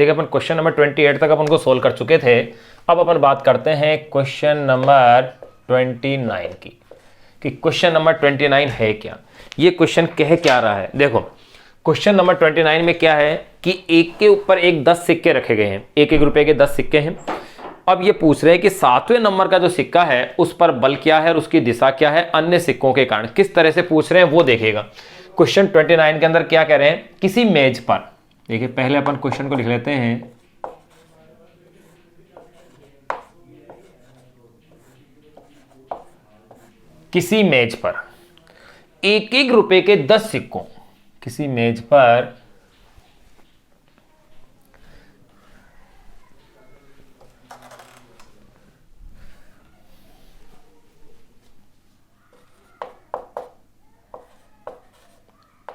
देखिए अपन question number 28 तक अपन को सोल्व कर चुके थे। अब अपन बात करते हैं क्वेश्चन नंबर 29 की, कि क्वेश्चन नंबर 29 है क्या, ये क्वेश्चन कह क्या रहा है। देखो क्वेश्चन नंबर 29 में क्या है कि एक के ऊपर एक 10 सिक्के रखे गए हैं, एक एक रुपए के 10 सिक्के हैं। अब ये पूछ रहे हैं कि 7वें नंबर का जो सिक्का है उस पर बल क्या है और उसकी दिशा क्या है अन्य सिक्कों के कारण। किस तरह से पूछ रहे हैं वो देखेगा। क्वेश्चन 29 के अंदर क्या कह रहे हैं, किसी मेज पर, देखिए पहले अपन क्वेश्चन को लिख लेते हैं। किसी मेज पर एक एक रुपए के 10 सिक्कों, किसी मेज पर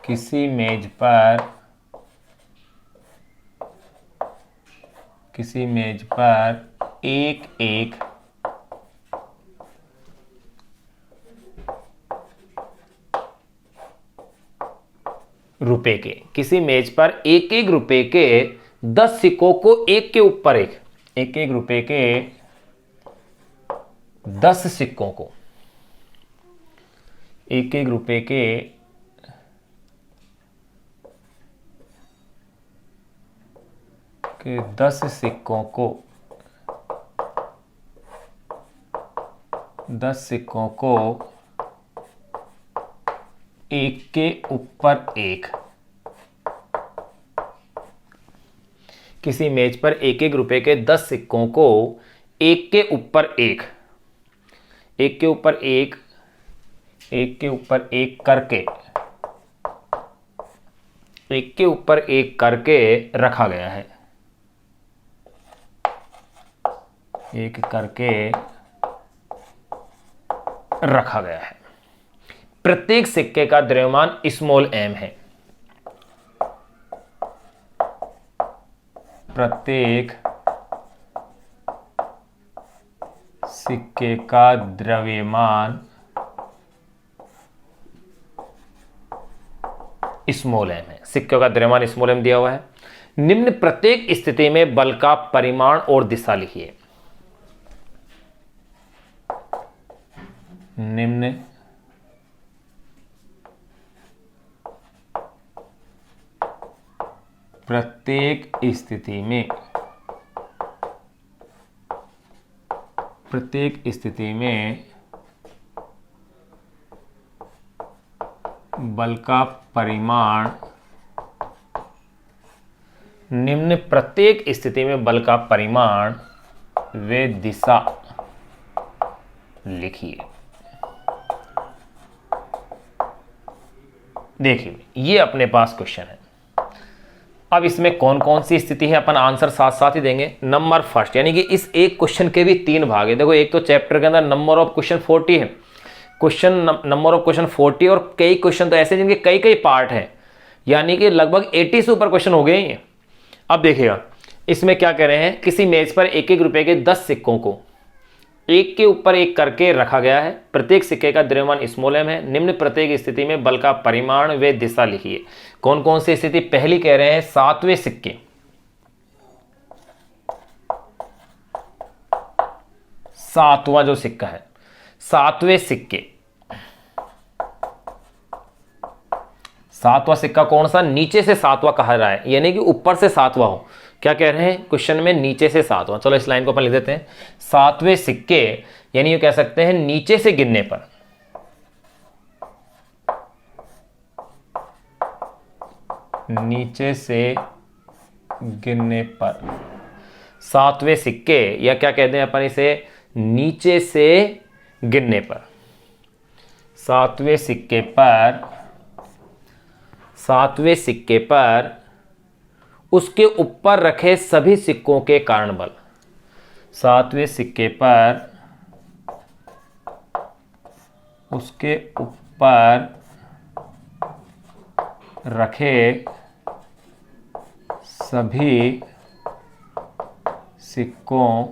किसी मेज पर एक एक रुपए के, किसी मेज पर एक एक रुपए के 10 सिक्कों को एक के ऊपर एक, एक एक रुपए के 10 सिक्कों को, एक एक रुपए के 10 सिक्कों को, 10 सिक्कों को एक के ऊपर एक, किसी मेज पर एक एक रुपए के 10 सिक्कों को एक के ऊपर एक, एक के ऊपर एक, एक के ऊपर एक करके, एक के ऊपर एक करके रखा गया है, एक करके रखा गया है। प्रत्येक सिक्के का द्रव्यमान स्मॉल m है। प्रत्येक सिक्के का द्रव्यमान स्मॉल m है। सिक्के का द्रव्यमान स्मॉल m दिया हुआ है। निम्न प्रत्येक स्थिति में बल का परिमाण और दिशा लिखिए। निम्न प्रत्येक स्थिति में बल का परिमाण, निम्न प्रत्येक स्थिति में बल का परिमाण व दिशा लिखिए। देखिए ये अपने पास क्वेश्चन है। अब इसमें कौन कौन सी स्थिति है अपन आंसर साथ साथ ही देंगे। नंबर फर्स्ट, यानी कि इस एक क्वेश्चन के भी 3 भाग है। देखो एक तो चैप्टर के अंदर नंबर ऑफ क्वेश्चन 40 है, नंबर ऑफ क्वेश्चन 40, और कई क्वेश्चन तो ऐसे जिनके कई कई पार्ट हैं, यानी कि लगभग 80 से ऊपर क्वेश्चन हो गए हैं। अब देखिएगा इसमें क्या कह रहे हैं, किसी मेज पर एक एक रुपए के 10 सिक्कों को एक के ऊपर एक करके रखा गया है। प्रत्येक सिक्के का द्रव्यमान स्मॉल m है। निम्न प्रत्येक स्थिति में बल का परिमाण व दिशा लिखिए। कौन कौन सी स्थिति, पहली कह रहे हैं 7वें सिक्के, 7वां जो सिक्का है, 7वें सिक्के, 7वां सिक्का कौन सा, नीचे से 7वां कहा रहा है, यानी कि ऊपर से 7वां हो। क्या कह रहे हैं क्वेश्चन में, नीचे से 7वां। चलो इस लाइन को अपन लिख देते हैं। 7वें सिक्के यानी ये कह सकते हैं नीचे से गिनने पर, नीचे से गिनने पर 7वें सिक्के, या क्या कहते हैं अपन इसे, नीचे से गिनने पर, 7वें सिक्के पर, 7वें सिक्के पर उसके ऊपर रखे सभी सिक्कों के कारण बल, 7वें सिक्के पर उसके ऊपर रखे सभी सिक्कों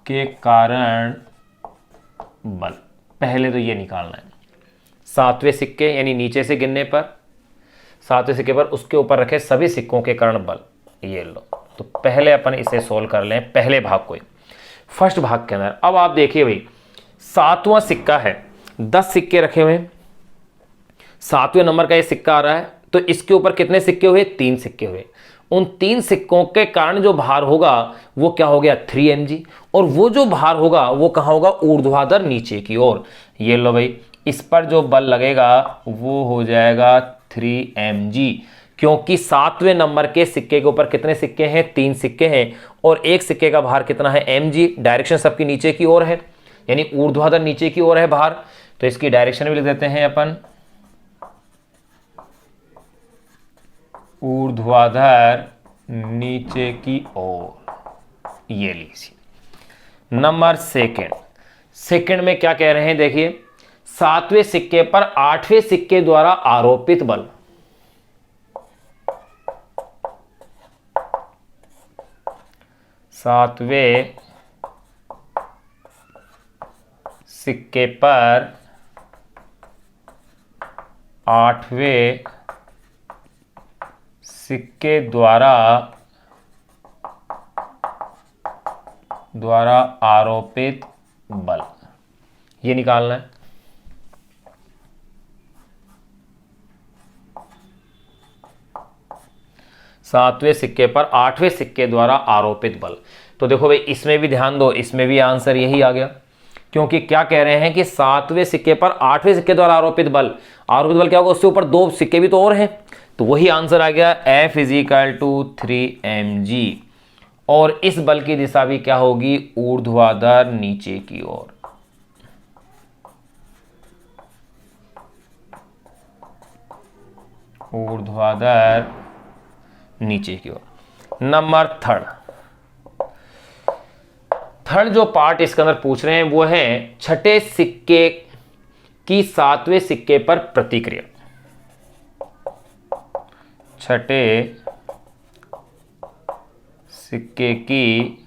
के कारण बल। पहले तो ये निकालना है, 7वें सिक्के यानी नीचे से गिनने पर, सातवें सिक्के पर उसके ऊपर रखे सभी सिक्कों के कर्ण बल। ये लो, तो पहले अपन इसे सोल्व कर लें पहले भाग को, फर्स्ट भाग के अंदर। अब आप देखिए भाई, सातवां सिक्का है, 10 सिक्के रखे हुए हैं, सातवें नंबर का ये सिक्का आ रहा है, तो इसके ऊपर कितने सिक्के हुए? 3 सिक्के हुए। उन 3 सिक्कों के कारण जो भार होगा वो क्या हो गया? 3 mg। और वो जो भार होगा वो कहाँ होगा? ऊर्ध्वाधर नीचे की ओर। ये लो भाई, इस पर जो बल लगेगा वो हो जाएगा 3 mg, क्योंकि सातवें नंबर के सिक्के के ऊपर कितने सिक्के हैं? 3 सिक्के हैं, और एक सिक्के का भार कितना है? mg। डायरेक्शन सबकी नीचे की ओर है, यानी ऊर्ध्वाधर नीचे की ओर है भार, तो इसकी डायरेक्शन भी लिख देते हैं अपन, ऊर्ध्वाधर नीचे की ओर। ये लीजिए नंबर सेकंड में क्या कह रहे हैं? देखिए, सातवें सिक्के पर आठवें सिक्के द्वारा आरोपित बल। सातवें सिक्के पर आठवें सिक्के द्वारा आरोपित बल, ये निकालना है। सातवें सिक्के पर आठवें सिक्के द्वारा आरोपित बल। तो देखो भाई, इसमें भी ध्यान दो, इसमें भी आंसर यही आ गया, क्योंकि क्या कह रहे हैं कि सातवें सिक्के पर आठवें सिक्के द्वारा आरोपित बल क्या होगा? उससे ऊपर 2 सिक्के भी तो और हैं, तो वही आंसर आ गया, F = 3 mg। और इस बल की दिशा भी क्या होगी? ऊर्ध्वाधर नीचे की ओर। ऊर्ध्वाधर नीचे की ओर। नंबर थर्ड जो पार्ट इसके अंदर पूछ रहे हैं वो है छठे सिक्के की सातवें सिक्के पर प्रतिक्रिया। छठे सिक्के की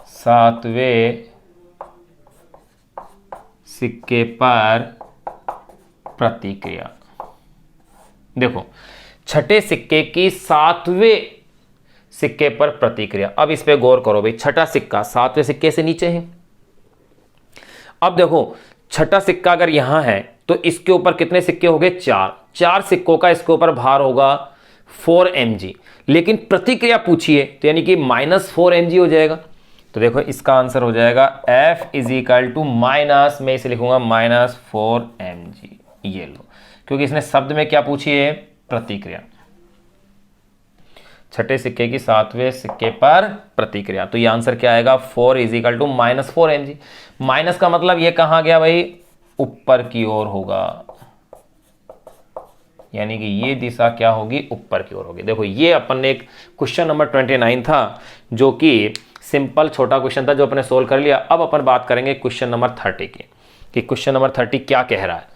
सातवें सिक्के पर प्रतिक्रिया। देखो, छठे सिक्के की सातवें सिक्के पर प्रतिक्रिया। अब इस पे गौर करो भाई, छठा सिक्का सातवें सिक्के से नीचे है। अब देखो, छठा सिक्का अगर यहां है तो इसके ऊपर कितने सिक्के हो गए? 4 सिक्कों का इसके ऊपर भार होगा 4 mg। लेकिन प्रतिक्रिया पूछिए तो यानी कि -4 mg हो जाएगा। तो देखो, इसका आंसर हो जाएगा F = मैं इसे लिखूंगा -4 mg। ये लो, क्योंकि इसने शब्द में क्या पूछी है? प्रतिक्रिया। छठे सिक्के की सातवें सिक्के पर प्रतिक्रिया, तो ये आंसर क्या आएगा? 4 = -4 mg। माइनस का मतलब ये कहां गया भाई? ऊपर की ओर होगा, यानी कि ये दिशा क्या होगी? ऊपर की ओर होगी। देखो, ये अपन ने एक क्वेश्चन नंबर 29 था, जो कि सिंपल छोटा क्वेश्चन था, जो अपने सोल्व कर लिया। अब अपन बात करेंगे क्वेश्चन नंबर 30 की, कि क्वेश्चन नंबर 30 क्या कह रहा है।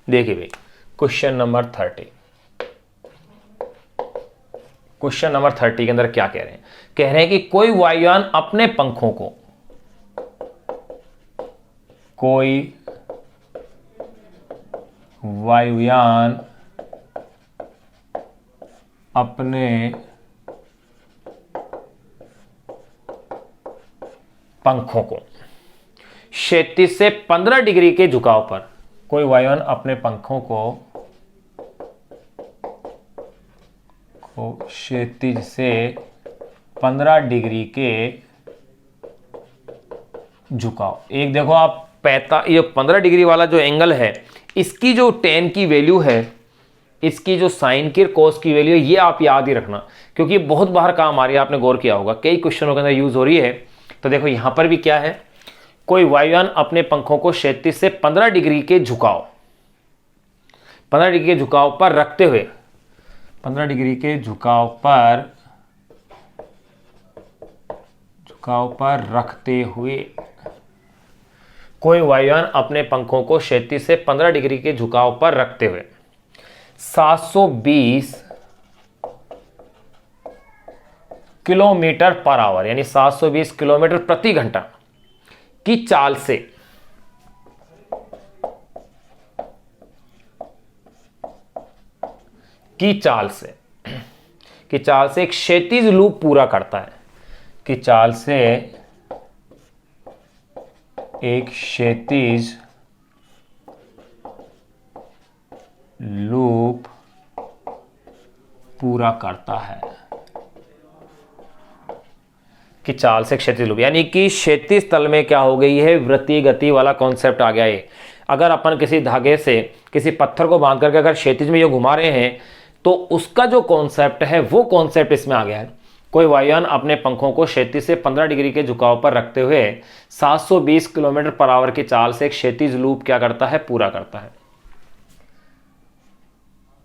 देखिए भाई, क्वेश्चन नंबर 30 के अंदर क्या कह रहे हैं? कह रहे हैं कि कोई वायुयान अपने पंखों को, कोई वायुयान अपने पंखों को क्षैतिज से 15 डिग्री के झुकाव पर, कोई वायुयान अपने पंखों को क्षैतिज से 15 डिग्री के झुकाव। एक देखो आप, ये 15 डिग्री वाला जो एंगल है, इसकी जो टेन की वैल्यू है, इसकी जो साइन की कोस की वैल्यू है, ये आप याद ही रखना, क्योंकि बहुत बार काम आ रही है। आपने गौर किया होगा, कई क्वेश्चनों के अंदर यूज हो रही है। तो देखो, यहां पर भी क्या है? कोई वायुयान अपने पंखों को क्षैतिज से 15 डिग्री के झुकाव, 15 डिग्री के झुकाव पर रखते हुए, 15 डिग्री के झुकाव पर झुकाव पर रखते हुए कोई वायुयान अपने पंखों को क्षैतिज से 15 डिग्री के झुकाव पर रखते हुए 720 किलोमीटर पर आवर यानी 720 किलोमीटर प्रति घंटा की चाल से एक क्षैतिज लूप पूरा करता है, कि चाल से एक क्षैतिज लूप पूरा करता है, कि चाल से क्षैतिज लूप यानी कि क्षैतिज तल में क्या हो गई है, वृत्तीय गति वाला कॉन्सेप्ट आ गया है। अगर अपन किसी धागे से किसी पत्थर को बांध करके अगर क्षैतिज में ये घुमा रहे हैं तो उसका जो कॉन्सेप्ट है वो कॉन्सेप्ट इसमें आ गया है। कोई वायुयान अपने पंखों को क्षैतिज से 15 डिग्री के झुकाव पर रखते हुए 720 किलोमीटर पर आवर की चाल से एक क्षैतिज लूप क्या करता है, पूरा करता है,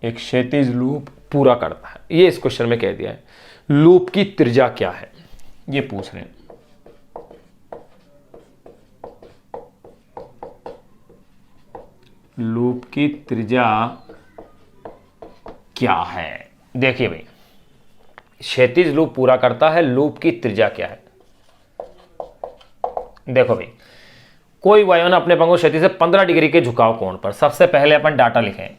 एक क्षैतिज लूप पूरा करता है। ये इस क्वेश्चन में कह दिया है। लूप की त्रिज्या क्या है ये पूछ रहे हैं। लूप की त्रिज्या क्या है, देखिए भाई, क्षैतिज लूप पूरा करता है, लूप की त्रिज्या क्या है। देखो भाई, कोई वायुयान अपने पंखों क्षैतिज से 15 डिग्री के झुकाव कोण पर, सबसे पहले अपन डाटा लिखें,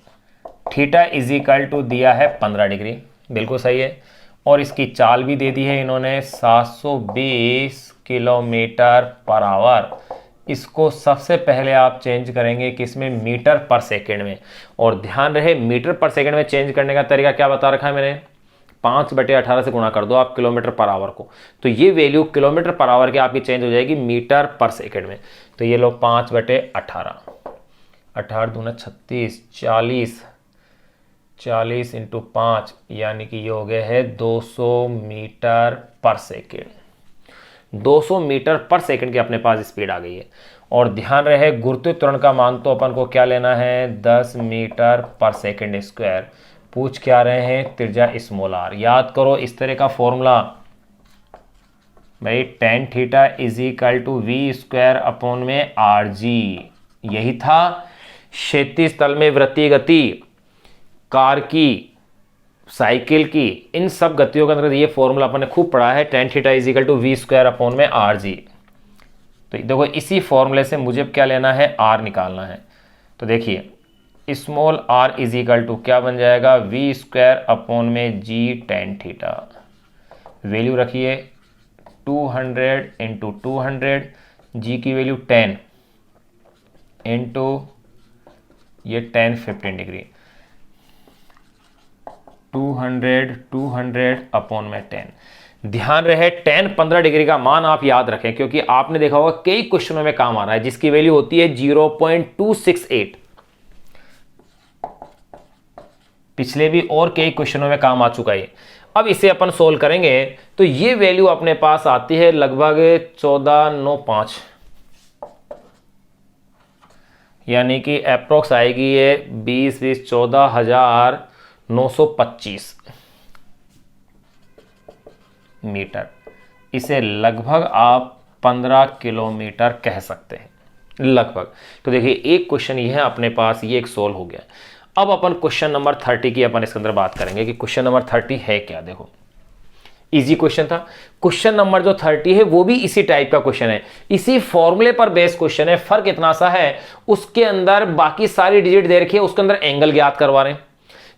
थीटा इज इक्वल टू दिया है 15 डिग्री, बिल्कुल सही है, और इसकी चाल भी दे दी है इन्होंने 720 किलोमीटर पर आवर। इसको सबसे पहले आप चेंज करेंगे किसमें, मीटर पर सेकंड में, और ध्यान रहे मीटर पर सेकंड में चेंज करने का तरीका क्या बता रखा है मैंने, 5/18 से गुणा कर दो आप किलोमीटर पर आवर को, तो ये वैल्यू किलोमीटर पर आवर की आपकी चेंज हो जाएगी मीटर पर सेकंड में। तो ये लो 5/18, 18 दूना 36, 40 इंटू 5 यानी कि ये हो गया है 200 मीटर पर सेकेंड। 200 मीटर पर सेकंड की अपने पास स्पीड आ गई है। और ध्यान रहे गुरुत्वीय त्वरण का मान तो अपन को क्या लेना है, 10 मीटर पर सेकंड स्क्वायर। पूछ क्या रहे हैं, त्रिज्या स्मॉल आर। याद करो इस तरह का फॉर्मूला भाई, tan theta is equal to V square upon में आर जी, यही था क्षैतिज तल में वृत्तीय गति, कार की, साइकिल की, इन सब गतियों के अंदर ये फॉर्मूला अपन ने खूब पढ़ा है, tan theta is equal to V square upon में आर जी। तो देखो इसी फॉर्मूले से मुझे क्या लेना है, आर निकालना है। तो देखिए small R is equal to क्या बन जाएगा, वी स्क्वायर अपॉन में जी tan थीटा। वैल्यू रखिए 200 इंटू 200, जी की वैल्यू 10 इंटू ये 10 15 डिग्री, 200 अपॉन में 10। ध्यान रहे tan 15 डिग्री का मान आप याद रखें, क्योंकि आपने देखा होगा कई क्वेश्चनों में काम आ रहा है, जिसकी वैल्यू होती है 0.268। पिछले भी और कई क्वेश्चनों में काम आ चुका है। अब इसे अपन सोल्व करेंगे तो ये वैल्यू अपने पास आती है लगभग 1495, यानी कि अप्रोक्स आएगी ये 14,925 मीटर। इसे लगभग आप 15 किलोमीटर कह सकते हैं, लगभग। तो देखिए एक क्वेश्चन ये है अपने पास, ये एक सोल्व हो गया। अब अपन क्वेश्चन नंबर 30 की अपन इसके अंदर बात करेंगे कि क्वेश्चन नंबर 30 है क्या। देखो इजी क्वेश्चन था। क्वेश्चन नंबर जो 30 है वो भी इसी टाइप का क्वेश्चन है, इसी फॉर्मूले पर बेस्ड क्वेश्चन है। फर्क इतना सा है, उसके अंदर बाकी सारी डिजिट दे रखी है, उसके अंदर एंगल ज्ञात करवा रहे हैं,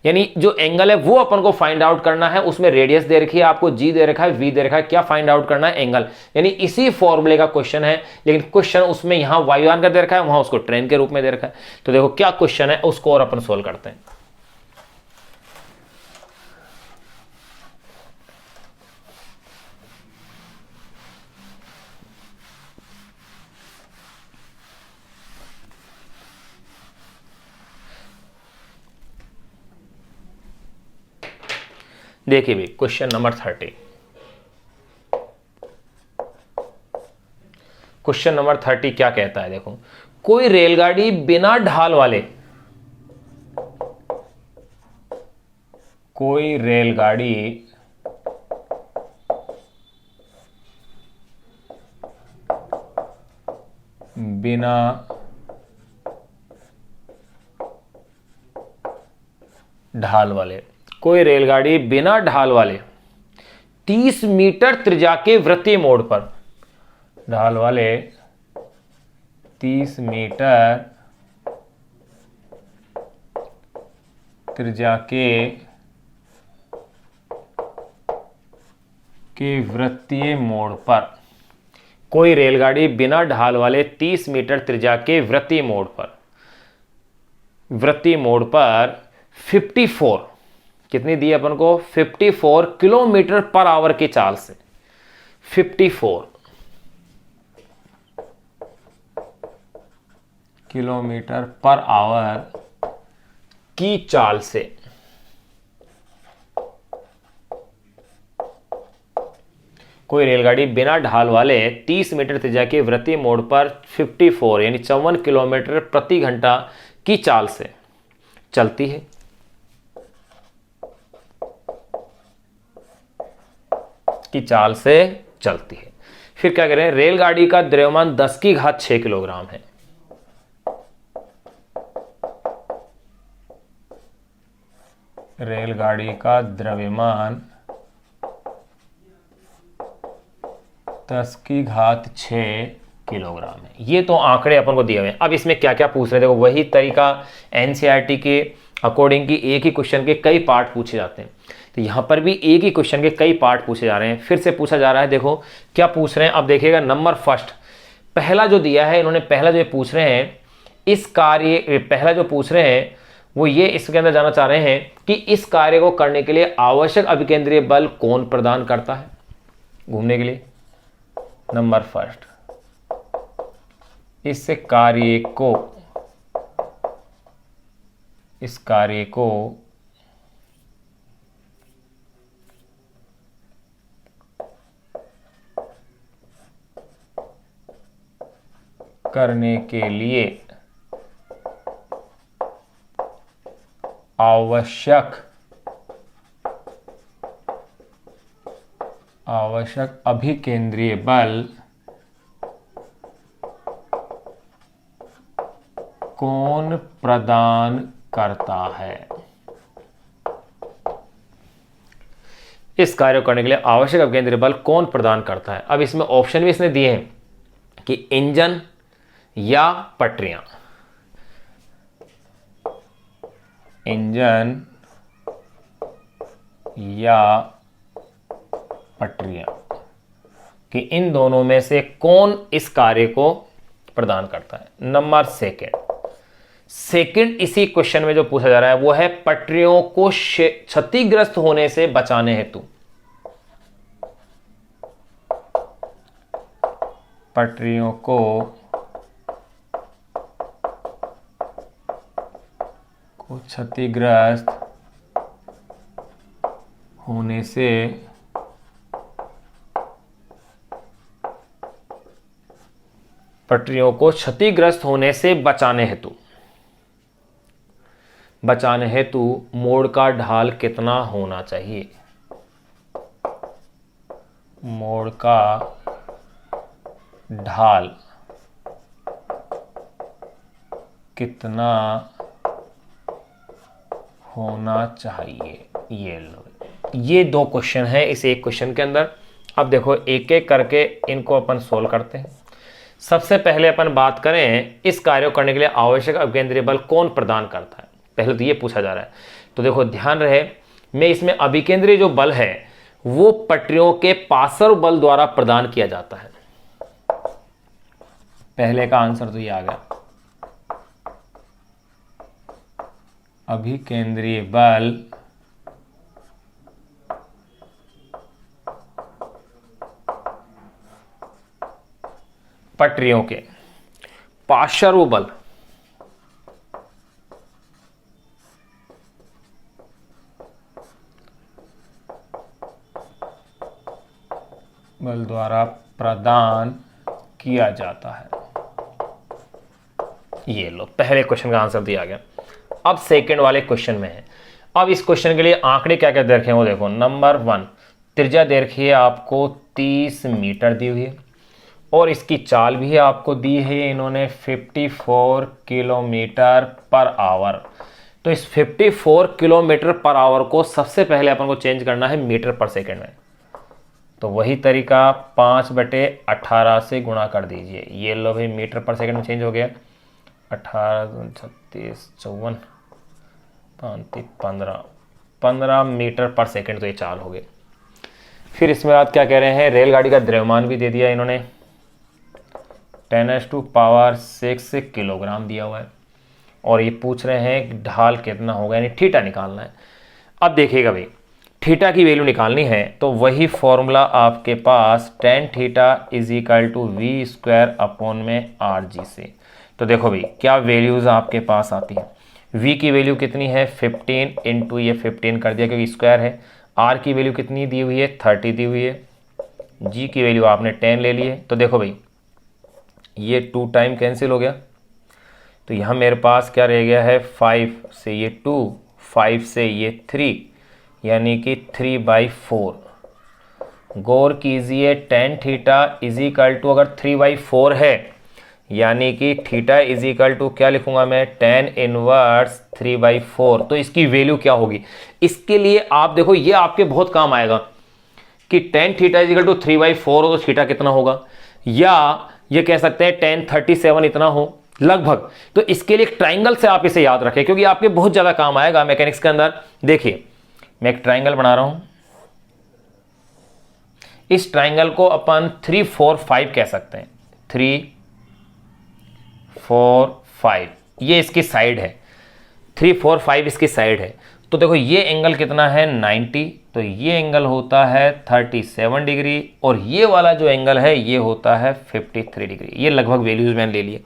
यानी जो एंगल है वो अपन को फाइंड आउट करना है। उसमें रेडियस दे रखी है आपको, जी दे रखा है, वी दे रखा है, क्या फाइंड आउट करना है, एंगल। यानी इसी फॉर्मूले का क्वेश्चन है, लेकिन क्वेश्चन उसमें यहां वायुयान का दे रखा है, वहां उसको ट्रेन के रूप में दे रखा है। तो देखो क्या क्वेश्चन है उसको और अपन सोल्व करते हैं। देखिए भाई क्वेश्चन नंबर 30। क्वेश्चन नंबर 30 क्या कहता है, देखो कोई रेलगाड़ी बिना ढाल वाले, कोई रेलगाड़ी बिना ढाल वाले, कोई रेलगाड़ी बिना ढाल वाले 30 मीटर त्रिज्या के वृत्तीय मोड़ पर, ढाल वाले 30 मीटर त्रिज्या के वृत्तीय मोड़ पर, कोई रेलगाड़ी बिना ढाल वाले 30 मीटर त्रिज्या के वृत्तीय मोड़ पर 54, कितनी दी अपन को, 54 किलोमीटर पर आवर की चाल से, 54 किलोमीटर पर आवर की चाल से कोई रेलगाड़ी बिना ढाल वाले 30 मीटर त्रिज्या के वृत्तीय मोड़ पर 54 यानी 54 किलोमीटर प्रति घंटा की चाल से चलती है। फिर क्या करें, रेलगाड़ी का द्रव्यमान 10⁶ किलोग्राम है। रेलगाड़ी का द्रव्यमान 10�6 किलोग्राम है। ये तो आंकड़े अपन को दिए हुए हैं। अब इसमें क्या क्या पूछ रहे हैं, देखो वही तरीका एनसीईआरटी के अकॉर्डिंग की एक ही क्वेश्चन के कई पार्ट पूछे जाते हैं, तो यहाँ पर भी एक ही क्वेश्चन के कई पार्ट पूछे जा रहे हैं। फिर से पूछा जा रहा है, देखो क्या पूछ रहे हैं। अब देखिएगा नंबर फर्स्ट, पहला जो दिया है इन्होंने, पहला जो पूछ रहे हैं इस कार्य, पहला जो पूछ रहे हैं वो ये इसके अंदर जाना चाह रहे हैं कि इस कार्य को करने के लिए आवश्यक अभिकेंद्रीय बल कौन प्रदान करता है घूमने के लिए। नंबर फर्स्ट, इस कार्य को करने के लिए आवश्यक अभिकेंद्रीय बल कौन प्रदान करता है। इस कार्य को करने के लिए आवश्यक अभिकेंद्रीय बल कौन प्रदान करता है। अब इसमें ऑप्शन भी इसने दिए हैं कि इंजन या पटरियां, इंजन या पटरियां, कि इन दोनों में से कौन इस कार्य को प्रदान करता है। नंबर सेकंड इसी क्वेश्चन में जो पूछा जा रहा है वो है पटरियों को क्षतिग्रस्त होने से बचाने हेतु, पटरियों को क्षतिग्रस्त होने से बचाने हेतु मोड़ का ढाल कितना होना चाहिए। मोड़ का ढाल कितना होना चाहिए। ये लो, ये दो क्वेश्चन है इस एक क्वेश्चन के अंदर। अब देखो एक एक करके इनको अपन सोल्व करते हैं। सबसे पहले अपन बात करें इस कार्य को करने के लिए आवश्यक अभिकेंद्रीय बल कौन प्रदान करता है, पहले तो ये पूछा जा रहा है। तो देखो ध्यान रहे, मैं इसमें अभिकेंद्रीय जो बल है वो पटरियों के पार्श्व बल द्वारा प्रदान किया जाता है। पहले का आंसर तो ये आ गया, अभिकेंद्रीय बल पटरियों के पार्श्व बल द्वारा प्रदान किया जाता है। ये लो, पहले क्वेश्चन का आंसर दिया गया। अब सेकंड वाले क्वेश्चन में है। अब इस क्वेश्चन के लिए आंकड़े क्या क्या दे रखे हैं वो देखो। नंबर 1, त्रिज्या दे रखी है आपको 30 मीटर दी हुई है। और इसकी चाल भी आपको दी है इन्होंने 54 किलोमीटर पर आवर। तो इस 54 किलोमीटर पर आवर को सबसे पहले अपन को चेंज करना है मीटर पर सेकंड में। तो वही तरीका 5/18 से गुणा कर दीजिए। ये लो भाई मीटर पर सेकंड में चेंज हो गया। 18 36 54 35 15 मीटर पर सेकंड। तो ये चाल हो गए। फिर इसमें बाद क्या कह रहे हैं, रेलगाड़ी का द्रव्यमान भी दे दिया इन्होंने 10⁻⁶ किलोग्राम दिया हुआ है। और ये पूछ रहे हैं ढाल कितना होगा, यानी थीटा निकालना है। अब देखिएगा भाई, थीटा की वैल्यू निकालनी है तो वही फॉर्मूला आपके पास tan थीटा = v²/RG से। तो देखो भाई क्या वैल्यूज़ आपके पास आती है। v की वैल्यू कितनी है 15 × ये 15 कर दिया क्योंकि स्क्वायर है। r की वैल्यू कितनी दी हुई है 30 दी हुई है। g की वैल्यू आपने 10 ले ली है। तो देखो भाई ये 2 टाइम कैंसिल हो गया। तो यहाँ मेरे पास क्या रह गया है 5 से ये 2, 5 से ये 3, यानी कि 3/4। गौर कीजिए tan थीटा = अगर 3/4 है, यानी कि थीटा = क्या लिखूंगा मैं tan इनवर्स 3/4। तो इसकी वैल्यू क्या होगी, इसके लिए आप देखो ये आपके बहुत काम आएगा कि tan थीटा = 3/4 हो तो थीटा कितना होगा, या ये कह सकते हैं tan 37 इतना हो लगभग। तो इसके लिए एक ट्राइंगल से आप इसे याद रखें क्योंकि आपके बहुत ज़्यादा काम आएगा मैकेनिक्स के अंदर। देखिए मैं एक ट्राइंगल बना रहा हूं। इस ट्राइंगल को अपन 3 4 5 कह सकते हैं। 3 4 5 ये इसकी साइड है, 3 4 5 इसकी साइड है। तो देखो ये एंगल कितना है 90, तो ये एंगल होता है 37 डिग्री और ये वाला जो एंगल है ये होता है 53 डिग्री। ये लगभग वैल्यूज मैंने ले लिए।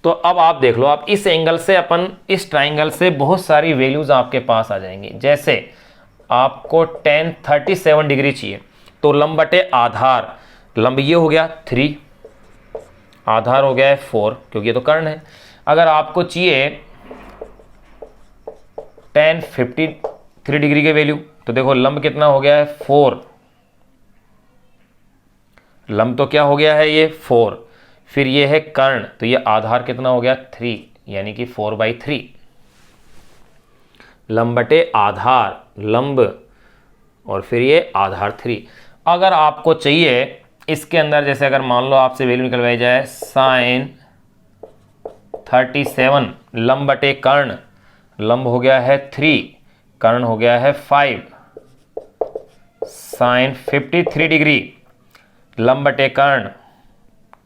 तो अब आप देख लो, आप इस एंगल से अपन इस ट्राइंगल से बहुत सारी वैल्यूज आपके पास आ जाएंगी। जैसे आपको tan 37 डिग्री चाहिए तो लंब बटे आधार, लंब ये हो गया 3, आधार हो गया है 4 क्योंकि ये तो कर्ण है। अगर आपको चाहिए tan 53 डिग्री के वैल्यू तो देखो लंब कितना हो गया है 4, लंब तो क्या हो गया है ये 4, फिर ये है कर्ण तो ये आधार कितना हो गया 3, यानी कि 4/3। लंब बटे आधार, लंब और फिर ये आधार 3। अगर आपको चाहिए इसके अंदर, जैसे अगर मान लो आपसे वैल्यू निकलवाई जाए sin 37 लंब बटे कर्ण, लंब हो गया है 3, कर्ण हो गया है 5, sin 53 डिग्री लंब बटे कर्ण,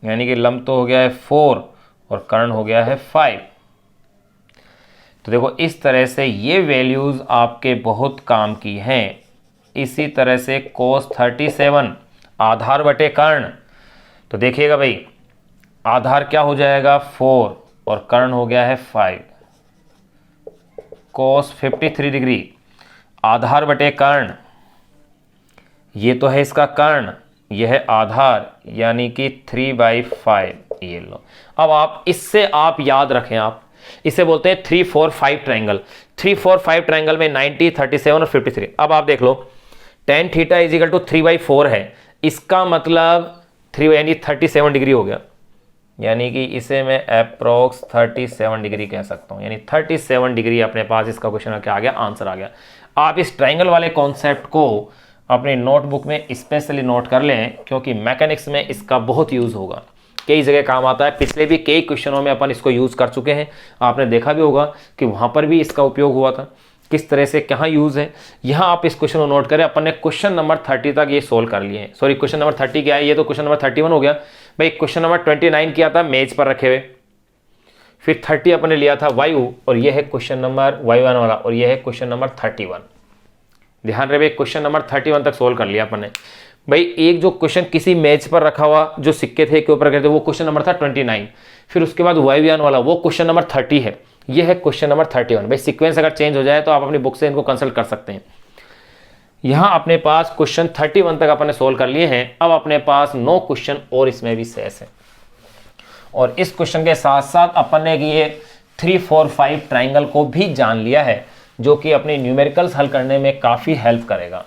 यानी कि लंब तो हो गया है 4 और कर्ण हो गया है 5। तो देखो इस तरह से ये वैल्यूज आपके बहुत काम की हैं। इसी तरह से cos 37 आधार बटे कर्ण, तो देखिएगा भाई आधार क्या हो जाएगा 4 और कर्ण हो गया है 5। cos 53 डिग्री आधार बटे कर्ण, ये तो है इसका कर्ण, यह है आधार, यानी कि 3/5। ये लो, अब आप इससे आप याद रखें, आप इसे बोलते हैं 3 4 5 ट्राइंगल। 3 4 5 ट्राइंगल में 90 37 और 53। अब आप देख लो tan थीटा = 3/4 है, इसका मतलब 3 यानी 37 डिग्री हो गया, यानी कि इसे मैं अप्रोक्स 37 डिग्री कह सकता हूं। यानी 37 डिग्री अपने पास इसका क्वेश्चन क्या आ गया, आंसर आ गया। आप इस ट्राइंगल वाले कॉन्सेप्ट को अपने नोटबुक में स्पेशली नोट कर लें क्योंकि मैकेनिक्स में इसका बहुत यूज़ होगा, कई जगह काम आता है। पिछले भी कई क्वेश्चनों में अपन इसको यूज़ कर चुके हैं, आपने देखा भी होगा कि वहाँ पर भी इसका उपयोग हुआ था, किस तरह से कहाँ यूज़ है। यहाँ आप इस क्वेश्चन को नोट करें, अपन ने क्वेश्चन नंबर 30 तक ये सोल्व कर लिए हैं। सॉरी क्वेश्चन नंबर 30 क्या है, ये तो क्वेश्चन नंबर 31 हो गया भाई। क्वेश्चन नंबर 29 किया था मेज पर रखे हुए, फिर 30 अपन ने लिया था वायु, और ये है क्वेश्चन नंबर वायुयान वाला, और ये है क्वेश्चन नंबर 31। ध्यान रहे भाई, क्वेश्चन नंबर 31 तक सोल्व कर लिया अपन ने भाई। एक जो क्वेश्चन किसी मेज पर रखा हुआ जो सिक्के थे के ऊपर करते वो क्वेश्चन नंबर था 29, फिर उसके बाद वायुयान वाला वो क्वेश्चन नंबर 30 है, ये है क्वेश्चन नंबर 31। भाई सीक्वेंस अगर चेंज हो जाए तो आप अपनी बुक से इनको कंसल्ट कर सकते हैं। यहाँ अपने पास क्वेश्चन 31 तक अपन ने सोल्व कर लिए हैं। अब अपने पास 9 क्वेश्चन और इसमें भी शेष है, और इस क्वेश्चन के साथ साथ अपन ने ये 3 4 5 ट्राइंगल को भी जान लिया है, जो कि अपने न्यूमेरिकल्स हल करने में काफ़ी हेल्प करेगा।